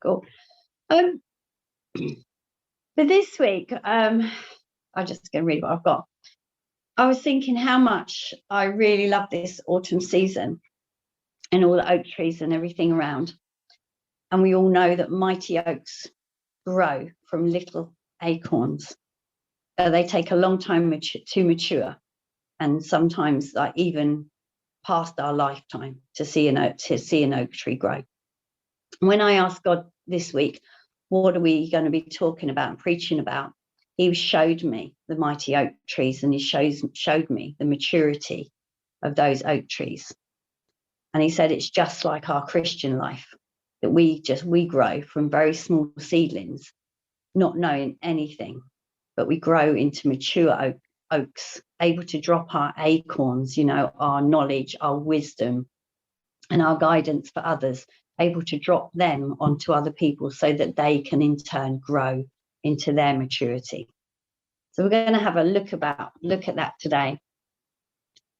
Cool. For this week, I'm just going to read what I've got. I was thinking how much I really love this autumn season and all the oak trees and everything around. And we all know that mighty oaks grow from little acorns. They take a long time to mature, and sometimes like even past our lifetime to see an oak tree grow. When I asked God this week, what are we going to be talking about and preaching about, he showed me the mighty oak trees, and he showed me the maturity of those oak trees. And he said it's just like our Christian life, that we grow from very small seedlings, not knowing anything, but we grow into mature oaks, able to drop our acorns, our knowledge, our wisdom, and our guidance for others, able to drop them onto other people so that they can in turn grow into their maturity. So we're going to have a look at that today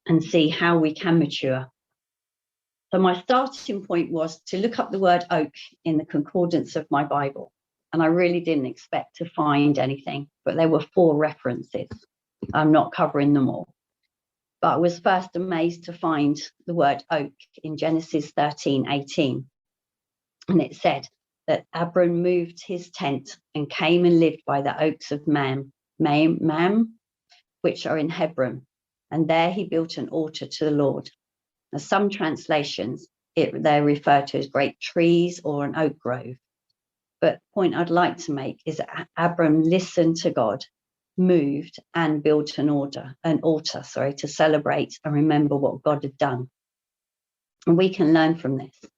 and see how we can mature. So my starting point was to look up the word oak in the concordance of my Bible. And I really didn't expect to find anything, but there were 4 references. I'm not covering them all. But I was first amazed to find the word oak in Genesis 13:18. And it said that Abram moved his tent and came and lived by the oaks of Mam, which are in Hebron. And there he built an altar to the Lord. Now, some translations, they're referred to as great trees or an oak grove. But the point I'd like to make is that Abram listened to God, moved and built an altar to celebrate and remember what God had done. And we can learn from this. It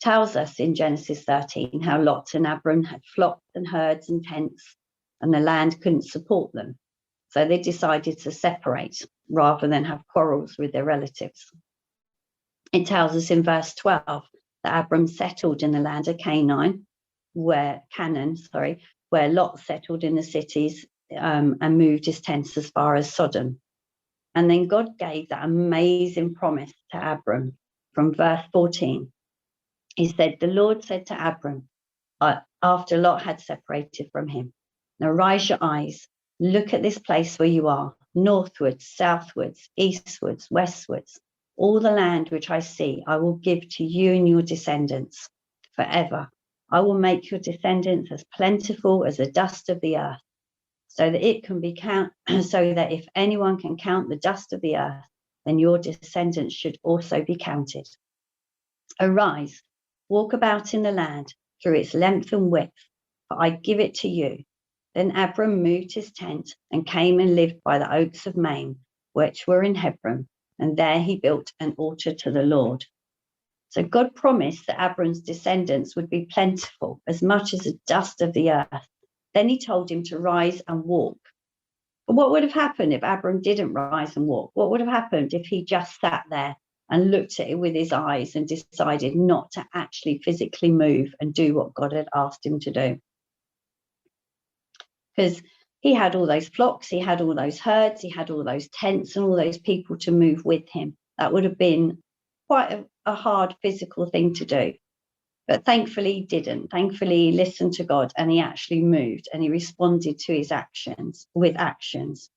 tells us in Genesis 13 how Lot and Abram had flocks and herds and tents, and the land couldn't support them. So they decided to separate rather than have quarrels with their relatives. It tells us in verse 12 that Abram settled in the land of Canaan, where Lot settled in the cities and moved his tents as far as Sodom. And then God gave that amazing promise to Abram from verse 14. He said, the Lord said to Abram, after Lot had separated from him, now rise your eyes, look at this place where you are, northwards, southwards, eastwards, westwards. All the land which I see, I will give to you and your descendants forever. I will make your descendants as plentiful as the dust of the earth, so that if anyone can count the dust of the earth, then your descendants should also be counted. Arise, walk about in the land through its length and width, for I give it to you. Then Abram moved his tent and came and lived by the oaks of Mamre, which were in Hebron, and there he built an altar to the Lord. So God promised that Abram's descendants would be plentiful, as much as the dust of the earth. Then he told him to rise and walk. But what would have happened if Abram didn't rise and walk? What would have happened if he just sat there and looked at it with his eyes and decided not to actually physically move and do what God had asked him to do? Because he had all those flocks, he had all those herds, he had all those tents and all those people to move with him. That would have been quite a hard physical thing to do. But thankfully he didn't. Thankfully he listened to God and he actually moved and he responded to his actions with actions.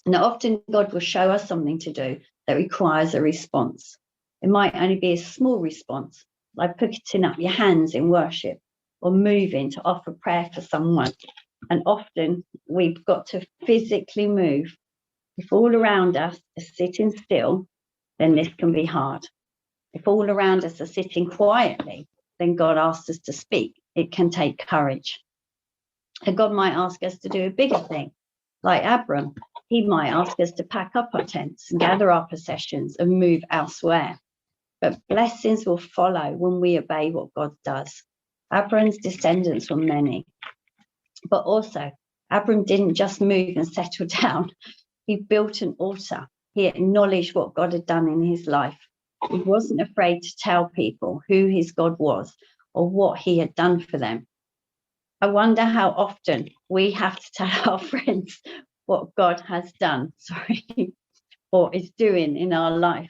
Now often God will show us something to do that requires a response. It might only be a small response, like putting up your hands in worship or moving to offer prayer for someone. And often we've got to physically move. If all around us are sitting still, then this can be hard. If all around us are sitting quietly, then God asks us to speak. It can take courage. And God might ask us to do a bigger thing, like Abram. He might ask us to pack up our tents and gather our possessions and move elsewhere. But blessings will follow when we obey what God does. Abram's descendants were many. But also, Abram didn't just move and settle down. He built an altar. He acknowledged what God had done in his life. He wasn't afraid to tell people who his God was or what he had done for them. I wonder how often we have to tell our friends what God has done, or is doing in our life.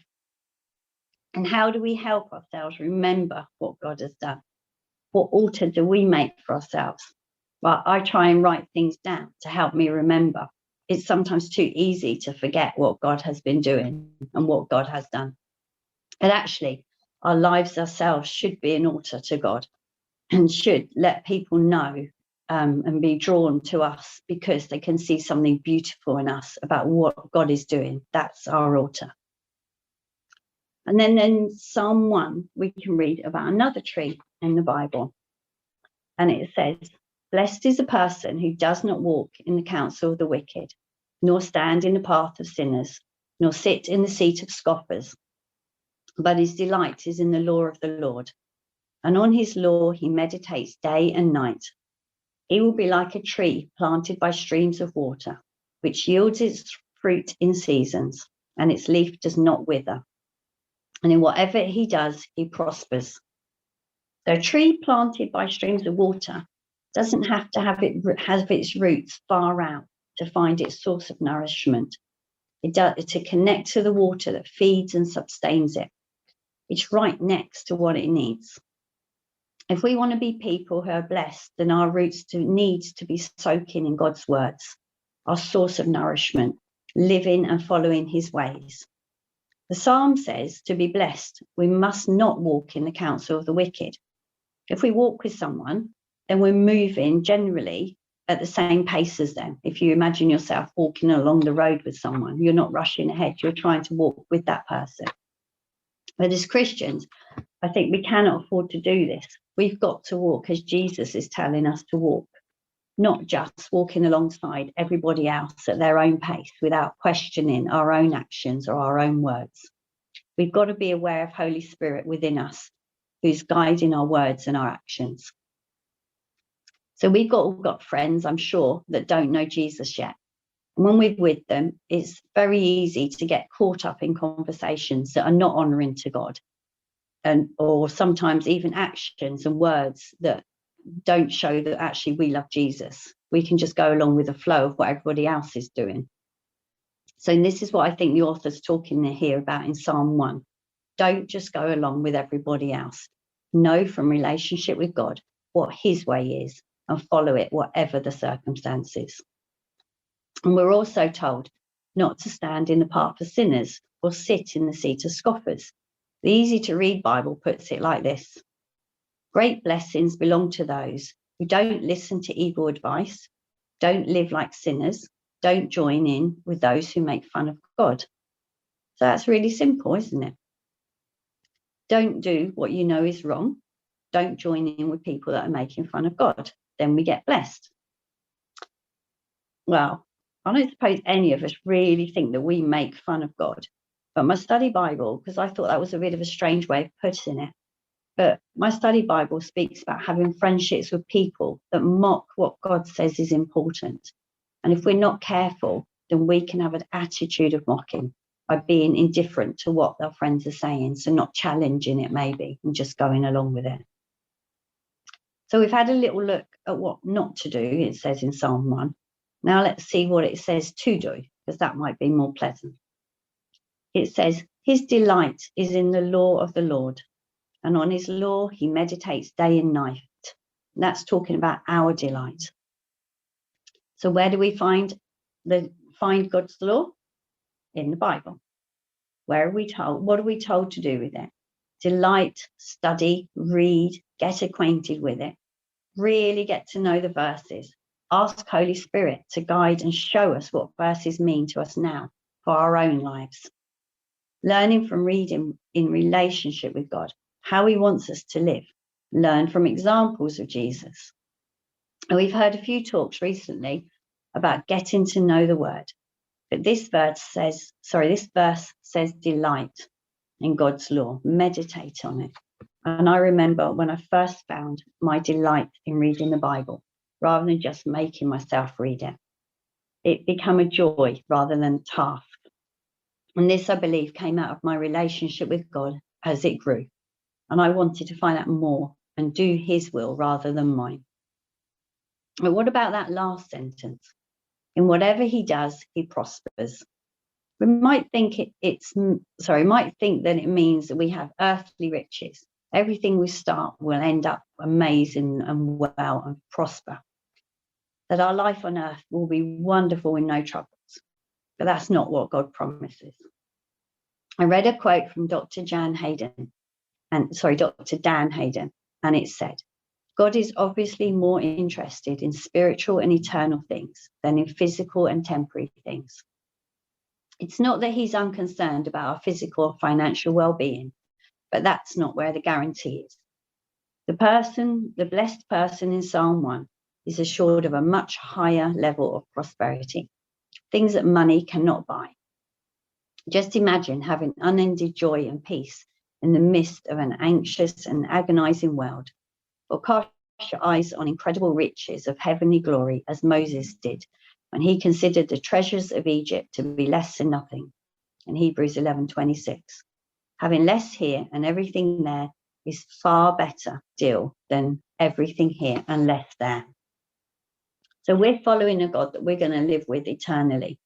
And how do we help ourselves remember what God has done? What altar do we make for ourselves? Well, I try and write things down to help me remember. It's sometimes too easy to forget what God has been doing and what God has done. And actually, our lives ourselves should be an altar to God and should let people know and be drawn to us because they can see something beautiful in us about what God is doing. That's our altar. And then in Psalm 1, we can read about another tree in the Bible. And it says, "Blessed is the person who does not walk in the counsel of the wicked, nor stand in the path of sinners, nor sit in the seat of scoffers. But his delight is in the law of the Lord. And on his law he meditates day and night. He will be like a tree planted by streams of water, which yields its fruit in seasons, and its leaf does not wither. And in whatever he does, he prospers." So a tree planted by streams of water doesn't have to have its roots far out to find its source of nourishment. It does to connect to the water that feeds and sustains it. It's right next to what it needs. If we want to be people who are blessed, then our roots needs to be soaking in God's words, our source of nourishment, living and following his ways. The Psalm says to be blessed, we must not walk in the counsel of the wicked. If we walk with someone, then we're moving generally at the same pace as them. If you imagine yourself walking along the road with someone, you're not rushing ahead, you're trying to walk with that person. But as Christians, I think we cannot afford to do this. We've got to walk as Jesus is telling us to walk, not just walking alongside everybody else at their own pace without questioning our own actions or our own words. We've got to be aware of Holy Spirit within us, who's guiding our words and our actions. So we've all got friends, I'm sure, that don't know Jesus yet. And when we're with them, it's very easy to get caught up in conversations that are not honouring to God, or sometimes even actions and words that don't show that actually we love Jesus. We can just go along with the flow of what everybody else is doing. So this is what I think the author's talking here about in Psalm 1. Don't just go along with everybody else. Know from relationship with God what his way is and follow it whatever the circumstances. And we're also told not to stand in the path of sinners or sit in the seat of scoffers. The easy to read Bible puts it like this: great blessings belong to those who don't listen to evil advice, don't live like sinners, don't join in with those who make fun of God. So that's really simple, isn't it? Don't do what you know is wrong. Don't join in with people that are making fun of God. Then we get blessed. Well, I don't suppose any of us really think that we make fun of God. But my study Bible, because I thought that was a bit of a strange way of putting it, but my study Bible speaks about having friendships with people that mock what God says is important. And if we're not careful, then we can have an attitude of mocking by being indifferent to what our friends are saying, so not challenging it maybe and just going along with it. So we've had a little look at what not to do, it says in Psalm 1. Now let's see what it says to do, because that might be more pleasant. It says, his delight is in the law of the Lord, and on his law he meditates day and night. And that's talking about our delight. So where do we find God's law? In the Bible. Where are we told? What are we told to do with it? Delight, study, read, get acquainted with it. Really get to know the verses. Ask Holy Spirit to guide and show us what verses mean to us now for our own lives. Learning from reading in relationship with God, how he wants us to live. Learn from examples of Jesus. And we've heard a few talks recently about getting to know the word. But this verse says delight in God's law, meditate on it. And I remember when I first found my delight in reading the Bible, rather than just making myself read it. It became a joy rather than a task. And this, I believe, came out of my relationship with God as it grew. And I wanted to find out more and do his will rather than mine. But what about that last sentence? In whatever he does, he prospers. We might think that it means that we have earthly riches, Everything we start will end up amazing and well and prosper. That our life on earth will be wonderful with no troubles. But that's not what God promises. I read a quote from Dr. Dan Hayden, and it said, God is obviously more interested in spiritual and eternal things than in physical and temporary things. It's not that he's unconcerned about our physical or financial well-being, but that's not where the guarantee is. The blessed person in Psalm 1 is assured of a much higher level of prosperity, things that money cannot buy. Just imagine having unending joy and peace in the midst of an anxious and agonizing world, or cast your eyes on incredible riches of heavenly glory as Moses did when he considered the treasures of Egypt to be less than nothing in Hebrews 11:26. Having less here and everything there is far better deal than everything here and less there. So we're following a God that we're going to live with eternally,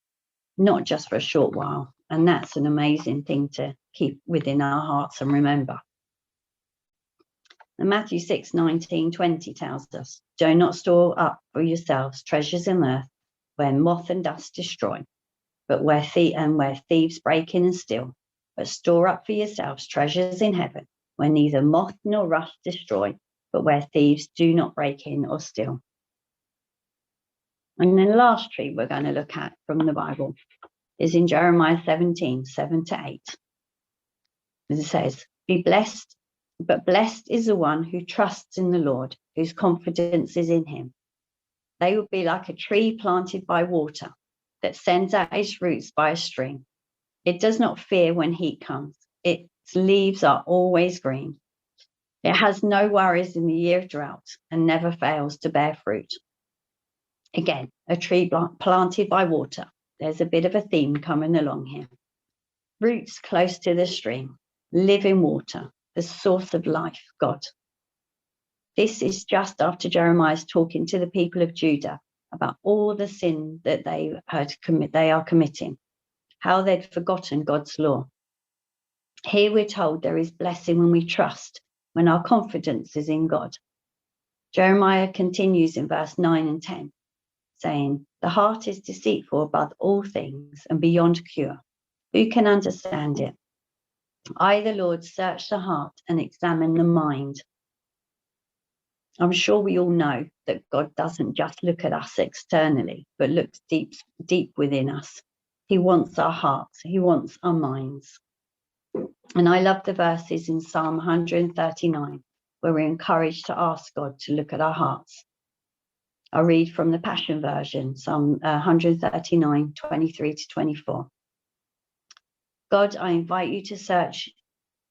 not just for a short while. And that's an amazing thing to keep within our hearts and remember. And Matthew 6:19-20 tells us, do not store up for yourselves treasures in earth where moth and dust destroy, but where thieves break in and steal, but store up for yourselves treasures in heaven where neither moth nor rust destroy, but where thieves do not break in or steal. And then the last tree we're going to look at from the Bible is in Jeremiah 17:7-8. It says, be blessed, but blessed is the one who trusts in the Lord, whose confidence is in him. They will be like a tree planted by water that sends out its roots by a stream. It does not fear when heat comes. Its leaves are always green. It has no worries in the year of drought and never fails to bear fruit. Again, a tree planted by water. There's a bit of a theme coming along here. Roots close to the stream, living water, the source of life, God. This is just after Jeremiah's talking to the people of Judah about all the sin that they are committing, how they'd forgotten God's law. Here we're told there is blessing when we trust, when our confidence is in God. Jeremiah continues in verse 9 and 10, saying, the heart is deceitful above all things and beyond cure. Who can understand it? I, the Lord, search the heart and examine the mind. I'm sure we all know that God doesn't just look at us externally, but looks deep within us. He wants our hearts. He wants our minds. And I love the verses in Psalm 139, where we're encouraged to ask God to look at our hearts. I'll read from the Passion Version, Psalm 139, 23-24. God, I invite you to search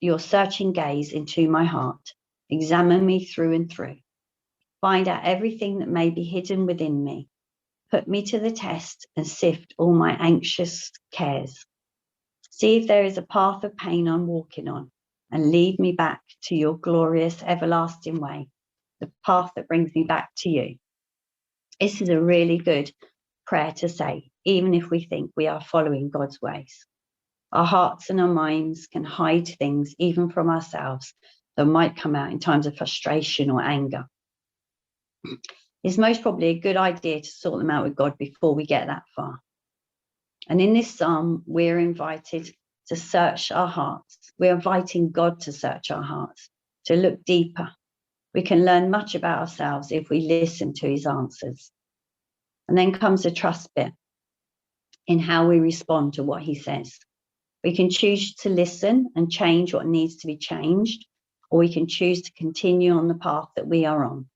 your searching gaze into my heart. Examine me through and through. Find out everything that may be hidden within me. Put me to the test and sift all my anxious cares. See if there is a path of pain I'm walking on, and lead me back to your glorious everlasting way, the path that brings me back to you. This is a really good prayer to say, even if we think we are following God's ways. Our hearts and our minds can hide things, even from ourselves, that might come out in times of frustration or anger. It's most probably a good idea to sort them out with God before we get that far. And in this psalm, we're invited to search our hearts. We're inviting God to search our hearts, to look deeper. We can learn much about ourselves if we listen to his answers. And then comes the trust bit in how we respond to what he says. We can choose to listen and change what needs to be changed, or we can choose to continue on the path that we are on.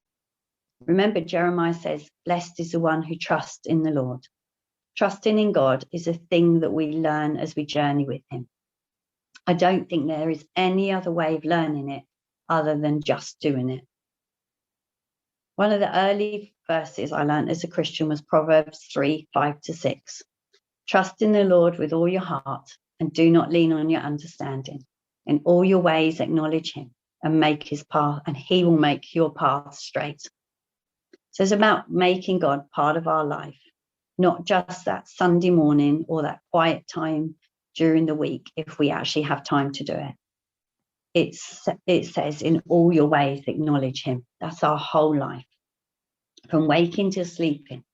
Remember, Jeremiah says, blessed is the one who trusts in the Lord. Trusting in God is a thing that we learn as we journey with him. I don't think there is any other way of learning it other than just doing it. One of the early verses I learned as a Christian was Proverbs 3:5-6. Trust in the Lord with all your heart and do not lean on your understanding. In all your ways acknowledge him and make his path, and he will make your path straight. So it's about making God part of our life, not just that Sunday morning or that quiet time during the week, if we actually have time to do it. it says, in all your ways, acknowledge him. That's our whole life, from waking to sleeping,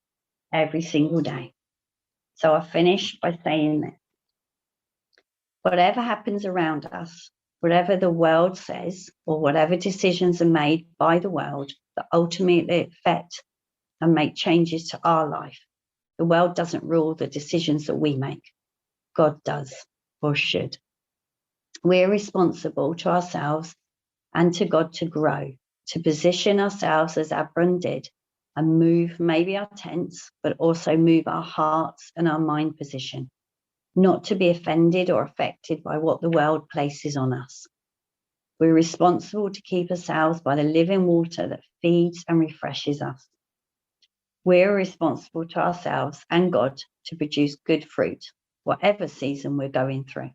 every single day. So I finish by saying that whatever happens around us, whatever the world says, or whatever decisions are made by the world that ultimately affect and make changes to our life, the world doesn't rule the decisions that we make. God does, or should. We're responsible to ourselves and to God to grow, to position ourselves as Abram did and move maybe our tents, but also move our hearts and our mind position, not to be offended or affected by what the world places on us. We're responsible to keep ourselves by the living water that feeds and refreshes us. We're responsible to ourselves and God to produce good fruit, whatever season we're going through.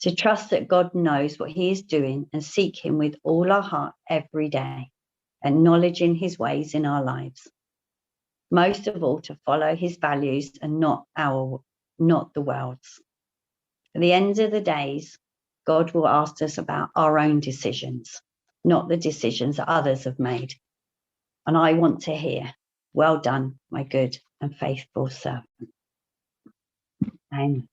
To trust that God knows what he is doing and seek him with all our heart every day, acknowledging his ways in our lives. Most of all, to follow his values and not the world's. At the end of the days, God will ask us about our own decisions, not the decisions that others have made. And I want to hear, well done, my good and faithful servant. Amen.